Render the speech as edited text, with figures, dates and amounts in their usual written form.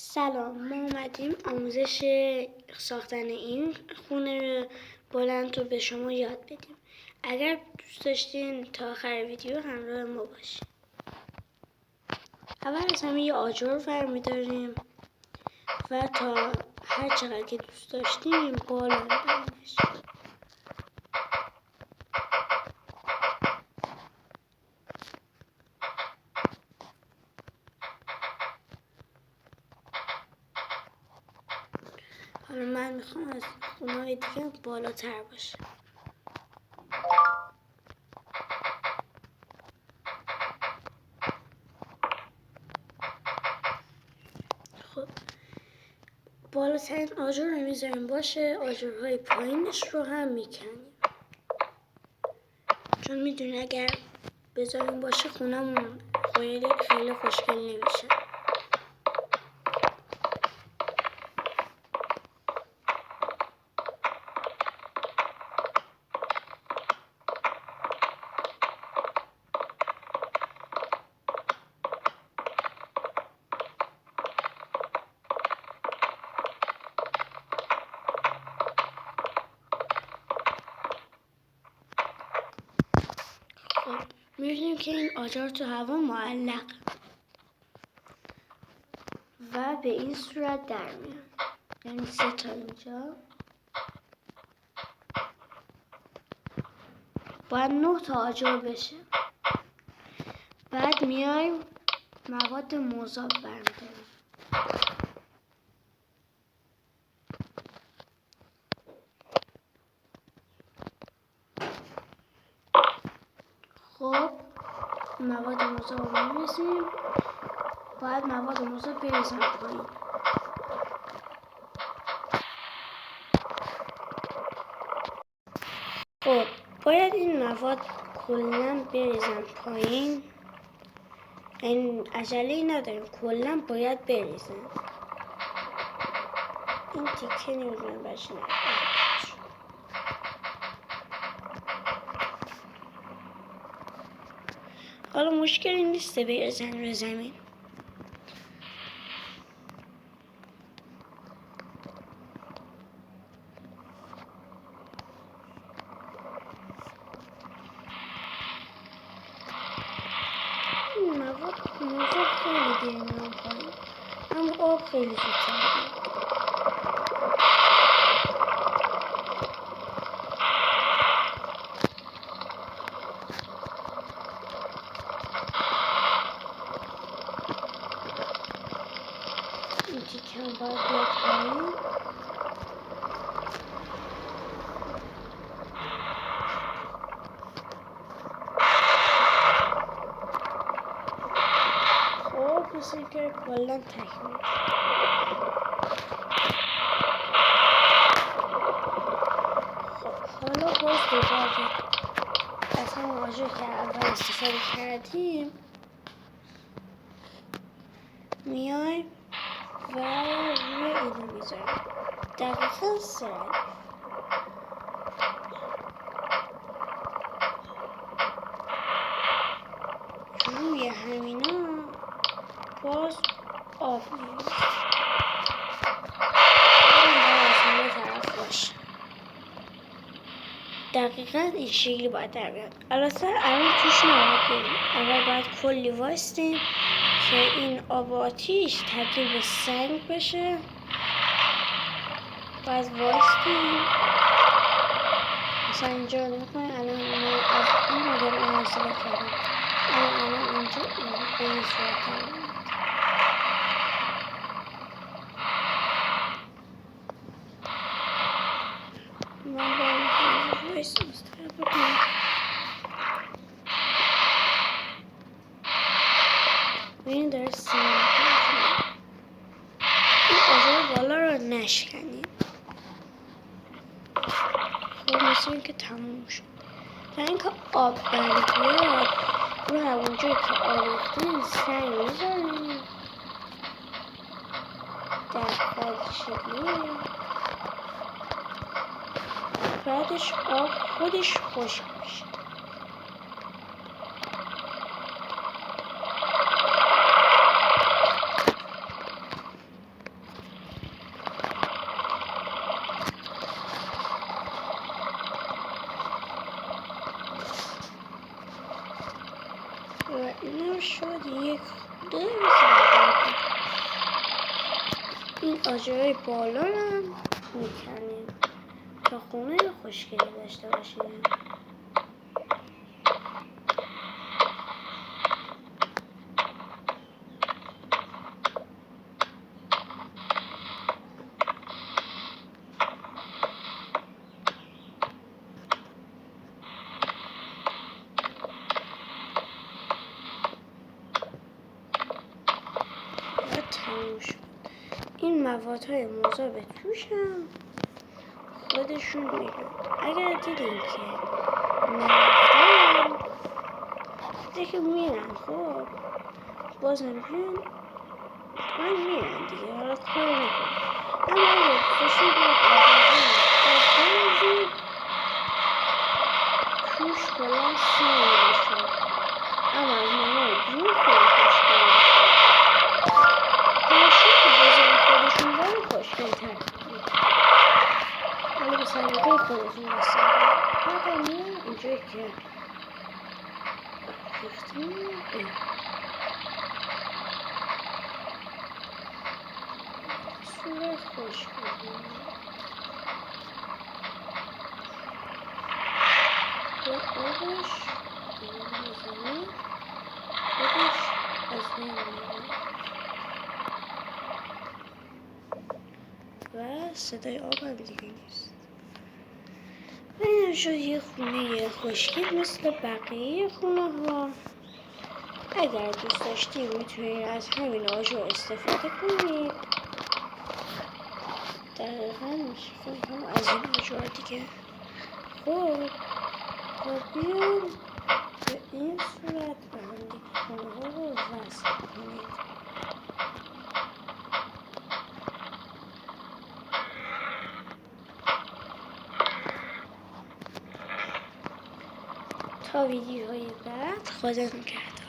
سلام، ما اومدیم آموزش ساختن این خونه بلند رو به شما یاد بدیم. اگر دوست داشتین تا آخر ویدیو همراه ما باشین. اول از همه یه آجر برمی‌داریم و تا هر چقدر که دوست داشتیم بالا می‌بریمش. حالا من میخوام از خونه‌های دیگه بالاتر باشه. خب بالاترین آجر رو میذاریم باشه، آجرهای پایینش رو هم میکنیم، چون میدونی اگر بذاریم باشه خونمون خیلی خوشگل نمیشه. خب می‌بینیم که این آجر تو هوا معلق و به این صورت در میاد، یعنی 3 تا اینجا، باید 9 تا آجر بشه. بعد میایم مواد مذاب برمی‌داریم. خب مواد مذاب رو می‌ریزیم، باید مواد مذاب بریزیم پایین. خب باید این مواد کلاً بریزم پایین، این عجله نداریم، کلاً باید بریزیم. این تیکه نمیدونم برش نمیدونم. حالا مشکلی نیست بریزن روی زمین. این مواد خیلی دیر میان پایین، اما آب خیلی زودتر میاد. این تیکه هم باید بیاد پایین. خب مثل که کلاً تکمیل. خب حالا باز دوباره از همون آجر که اول استفاده کردیم میایم و روی اینو میذاریم دقیقاً 3 ردیف. روی همینا باز آب میریزیم. از همه طرف باشه. دقیقاً این شکلی باید در بیاد. البته الان توش نباید بریم، اول باید کلی وایستیم که این آب آتیش تبدیل به سنگ بشه. باید وایستیم. مثلا اینجا رو نمی‌کنیم. الان من از این مدل استفاده کردم، اما الان اینجا به این صورت در میاد. من باید وایستم استفاده بکنم. ببین داره سنگ میشه. این آجر بالا رو نشکنیم. خب مثل این که تموم شد. تا اینکه آب بند بیاد رو همونجایی که آب ریختیم سنگ میذاریم در بعد شکلی. بعدش آب خودش خشک میشه. آجرهای بالا هم میکنیم تا خونه خوشگلی داشته باشیم. این موادهای مذاب توش هم خودشون میاد. اگر دیدین که نرفتن دیگه میرن، خب بازم بیان من میرن دیگه، حالا کار نکن. اما اگر خوشی باید آقایون توش کلا سیمی بشه، اما از مامای بیون خیلی خوشگل بشه. هرشی که بازم خودشون داره خوشگل تر کنید. حالا به سلیقه خودتون بسته. بعد میان اینجایی که ریختیم صورت خوش کنیم و آبش میزنیم خودش از بین میره و صدای آب هم دیگه نیست. و این شد یه خونه خوشگل مثل بقیه خونه ها. اگر دوست داشتید میتونید از همین آجر استفاده کنید. دقیقا میشه هم از این آجر دیگه. خب تا بیان به این صورت به هم دیگه خونه ها رو وصل کنید. تا ویدیوهای بعد خدا نگهدار.